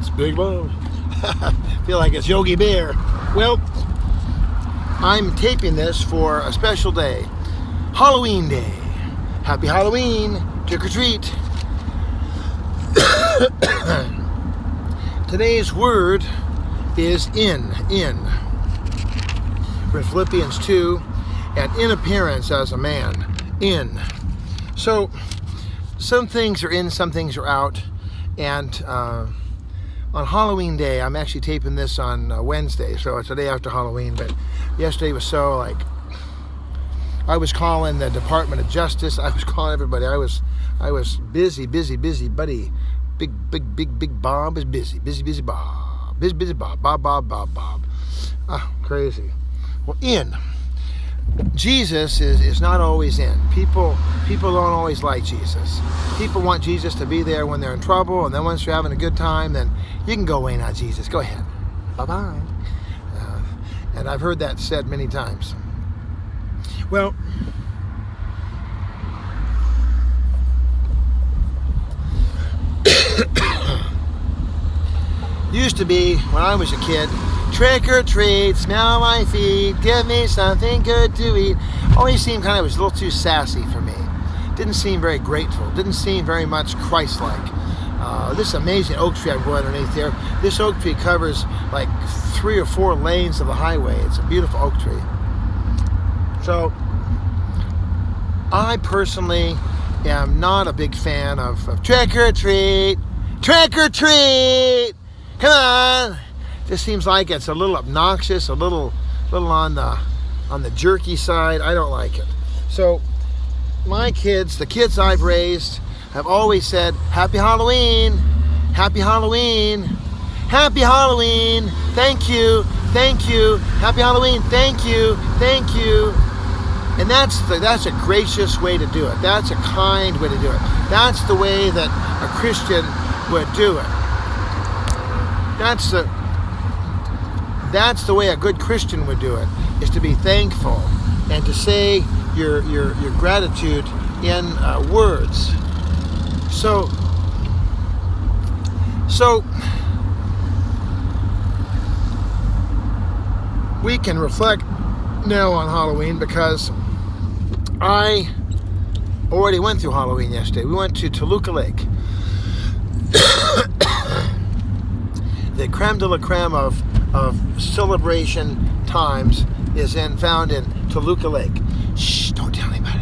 It's Big Love. Feel like it's Yogi Bear. Well, I'm taping this for a special day. Halloween Day. Happy Halloween. Trick or treat. Today's word is in. We're in Philippians 2, and in appearance as a man. In. So, some things are in, some things are out. And on Halloween Day, I'm actually taping this on Wednesday, so it's the day after Halloween. But yesterday was so like, I was calling the Department of Justice. I was calling everybody. I was busy, buddy. Big Bob is busy. Busy Bob. Busy Bob. Bob. Crazy. Well, in. Jesus is not always in. People don't always like Jesus. People want Jesus to be there when they're in trouble, and then once you're having a good time, then you can go in on Jesus. Go ahead. Bye-bye. And I've heard that said many times. Well, used to be, when I was a kid, trick or treat, smell my feet, give me something good to eat. Always seemed kind of was a little too sassy for me. Didn't seem very grateful. Didn't seem very much Christ-like. This amazing oak tree I'm going underneath here. This oak tree covers like 3 or 4 lanes of the highway. It's a beautiful oak tree. So, I personally am not a big fan of trick or treat. Trick or treat! Come on! Just seems like it's a little obnoxious, a little on the jerky side. I don't like it. So my kids, the kids I've raised, have always said, Happy Halloween, Happy Halloween, Happy Halloween, thank you, Happy Halloween, thank you. And that's a gracious way to do it. That's a kind way to do it. That's the way that a Christian would do it. That's the way a good Christian would do it, is to be thankful and to say your gratitude in words. So we can reflect now on Halloween, because I already went through Halloween yesterday. We went to Toluca Lake. The creme de la creme of celebration times is found in Toluca Lake. Shh, don't tell anybody.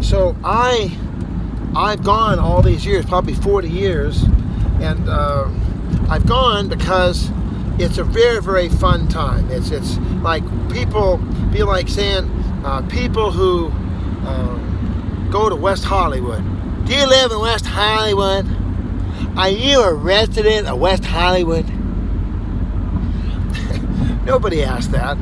So I've gone all these years, probably 40 years, and I've gone because it's a very, very fun time. It's like people be like saying, people who go to West Hollywood. Do you live in West Hollywood? Are you a resident of West Hollywood? Nobody asks that.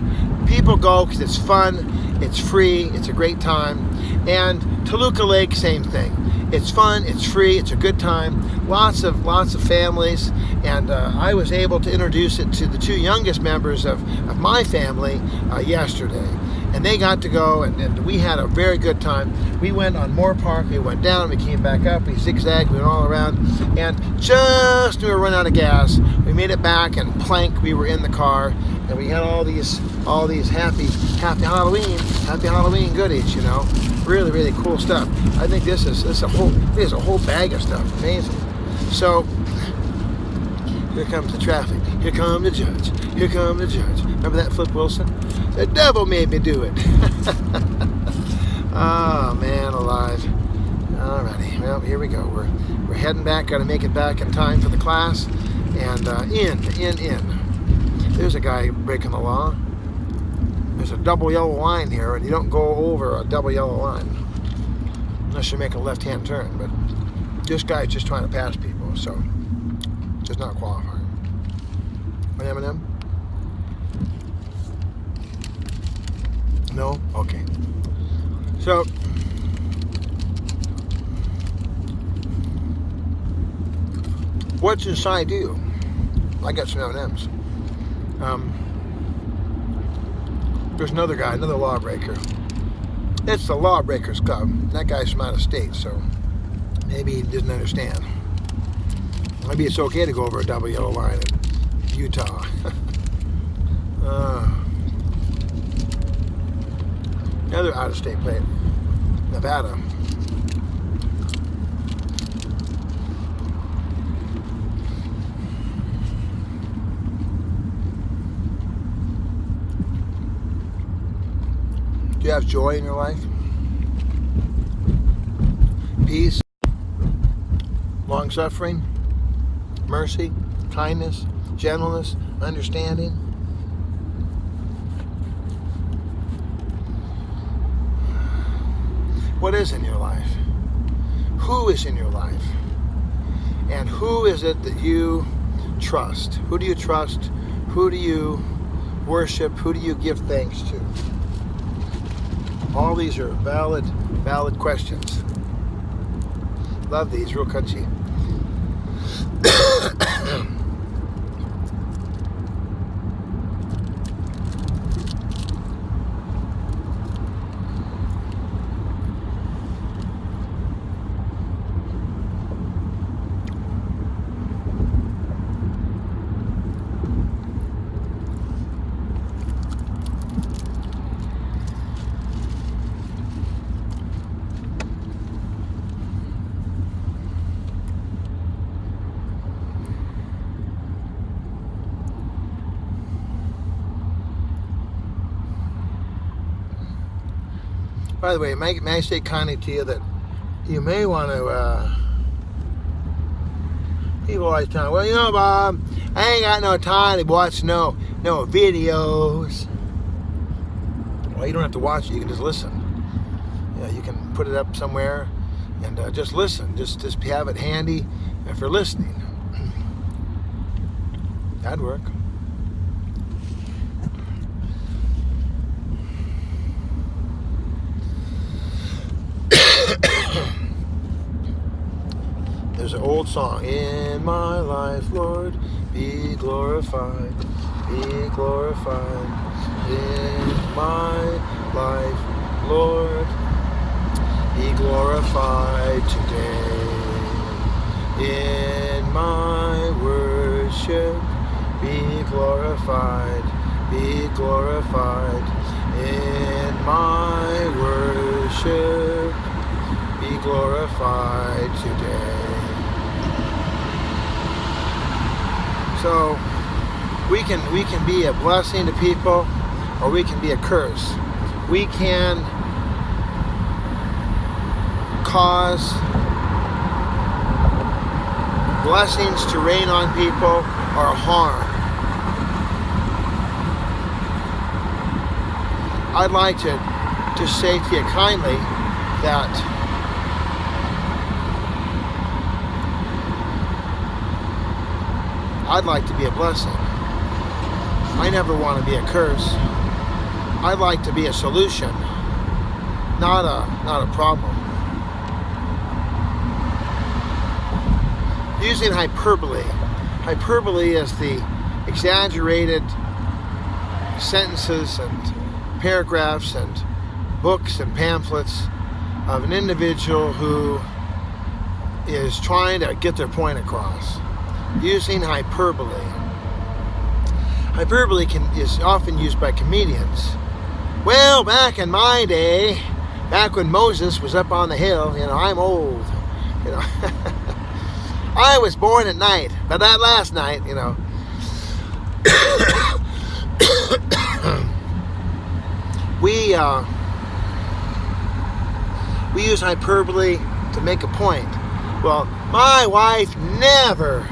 People go because it's fun, it's free, it's a great time. And Toluca Lake, same thing. It's fun, it's free, it's a good time. Lots of families, and I was able to introduce it to the 2 youngest members of my family yesterday. And they got to go, and we had a very good time. We went on Moore Park, we went down, we came back up, we zigzagged, we went all around, and just when we were running out of gas, we made it back, and plank, we were in the car, and we had all these happy Halloween goodies, you know. Really, really cool stuff. I think this is a whole bag of stuff. Amazing. So here comes the traffic. Here comes the judge. Here comes the judge. Remember that, Flip Wilson? The devil made me do it. Oh, man alive. Alrighty. Well, here we go. We're heading back. Got to make it back in time for the class. And in. There's a guy breaking the law. There's a double yellow line here, and you don't go over a double yellow line unless you make a left-hand turn. But this guy's just trying to pass people, so just not qualifying. An M&M? No? Okay. So, what's inside you? I got some M&Ms. There's another guy, another lawbreaker. It's the Lawbreakers Club. That guy's from out of state, so maybe he didn't understand. Maybe it's okay to go over a double yellow line in Utah. Another out-of-state plate, Nevada. Do you have joy in your life? Peace, long-suffering, mercy, kindness, gentleness, understanding. What is in your life? Who is in your life? And who is it that you trust? Who do you trust? Who do you worship? Who do you give thanks to? All these are valid questions. Love these, real crunchy. By the way, may I say kindly to you that you may want to, people always tell me, well, you know, Bob, I ain't got no time to watch no videos. Well, you don't have to watch it, you can just listen. You can put it up somewhere and just listen. Just have it handy for listening. That'd work. There's an old song, in my life, Lord, be glorified, be glorified. In my life, Lord, be glorified today. In my worship, be glorified, be glorified. In my worship, be glorified today. So we can be a blessing to people, or we can be a curse. We can cause blessings to rain on people or harm. I'd like to just say to you kindly that I'd like to be a blessing. I never want to be a curse. I'd like to be a solution, not a problem. Using hyperbole. Hyperbole is the exaggerated sentences and paragraphs and books and pamphlets of an individual who is trying to get their point across. Using hyperbole. Hyperbole is often used by comedians. Well, back in my day, back when Moses was up on the hill, I'm old. I was born at night, but that last night, we use hyperbole to make a point. Well, my wife never.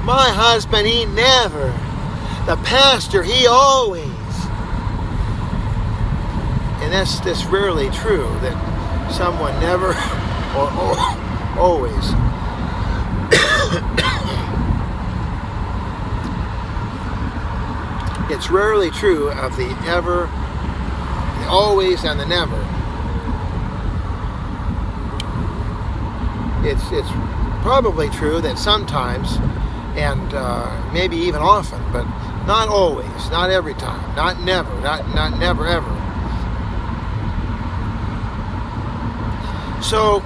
My husband, he never. The pastor, he always. And that's rarely true, that someone never or always. It's rarely true of the ever, the always, and the never. It's probably true that sometimes, and maybe even often, but not always, not every time, not never, not never ever. So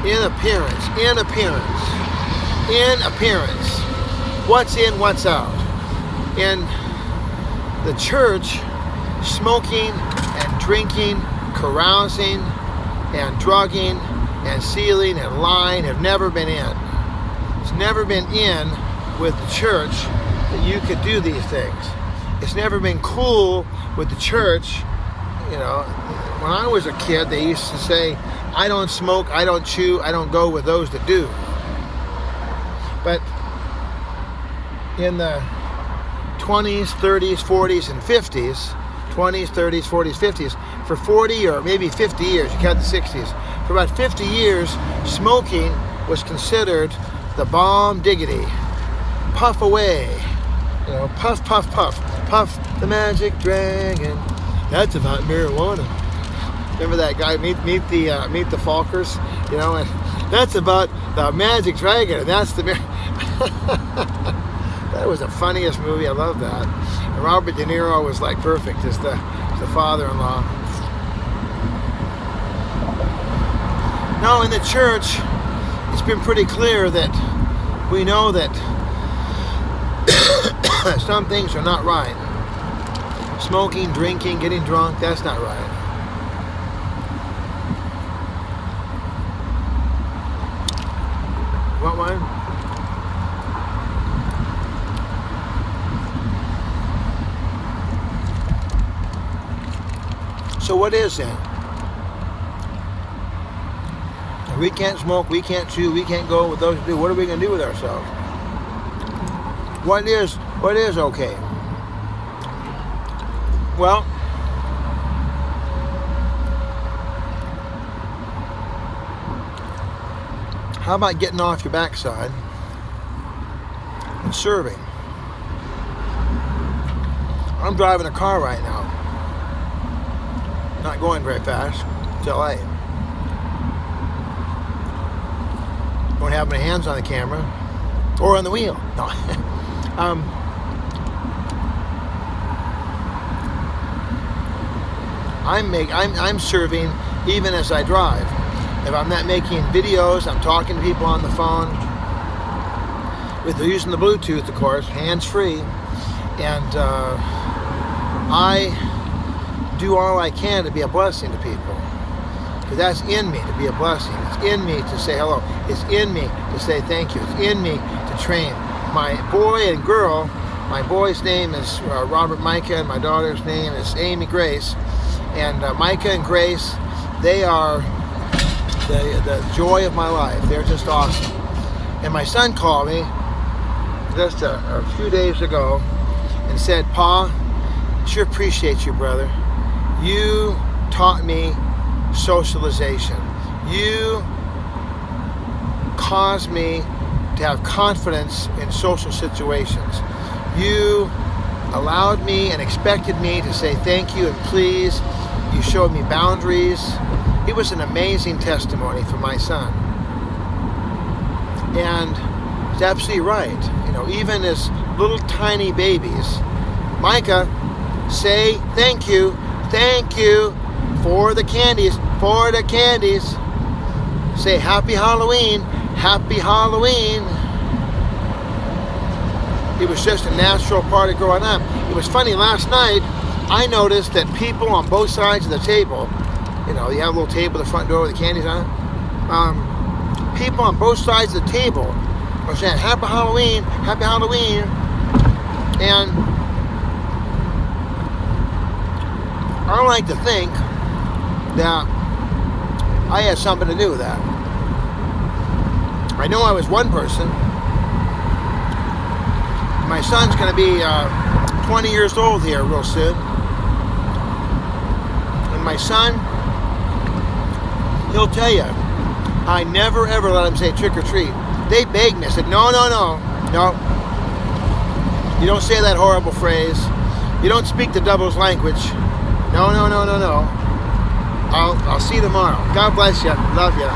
in appearance, what's in, what's out. In the church, smoking and drinking, carousing and drugging and stealing and lying have never been in. It's never been in with the church that you could do these things. It's never been cool with the church. You know, when I was a kid, they used to say, I don't smoke, I don't chew, I don't go with those that do. But in the 20s, 30s, 40s, and 50s, 20s, 30s, 40s, 50s, for 40 or maybe 50 years, you count the 60s, for about 50 years, smoking was considered the bomb diggity. Puff away, you know, puff, puff, puff, puff the magic dragon. That's about marijuana. Remember that guy, meet the Falkers, you know, and that's about the magic dragon, and that's the that was the funniest movie. I love that. And Robert De Niro was like perfect as the father-in-law. No, in the church, it's been pretty clear that we know that some things are not right. Smoking, drinking, getting drunk, that's not right. What one? So what is that? We can't smoke, we can't chew, we can't go with those who do. What are we going to do with ourselves? What is okay? Well, how about getting off your backside and serving? I'm driving a car right now. Not going very fast. It's LA. Don't have my hands on the camera or on the wheel. No. I'm serving even as I drive. If I'm not making videos, I'm talking to people on the phone with using the Bluetooth, of course, hands-free, and I do all I can to be a blessing to people, because that's in me, to be a blessing. It's in me to say hello. It's in me to say thank you. It's in me to train my boy and girl. My boy's name is Robert Micah, and my daughter's name is Amy Grace. And Micah and Grace, they are the joy of my life. They're just awesome. And my son called me just a few days ago and said, Pa, sure appreciate you, brother. You taught me socialization. You caused me to have confidence in social situations. You allowed me and expected me to say thank you and please. You showed me boundaries. It was an amazing testimony for my son. And he's absolutely right. You know, even as little tiny babies, Micah, say thank you for the candies, Say happy Halloween, happy Halloween. It was just a natural part of growing up. It was funny, last night, I noticed that people on both sides of the table, you know, you have a little table at the front door with the candies on it. People on both sides of the table were saying, happy Halloween, happy Halloween. And I don't like to think that I had something to do with that. I know I was one person. My son's going to be 20 years old here real soon. And my son, he'll tell you, I never ever let him say trick or treat. They begged me. I said, no. You don't say that horrible phrase. You don't speak the devil's language. No. I'll see you tomorrow. God bless you. Love you.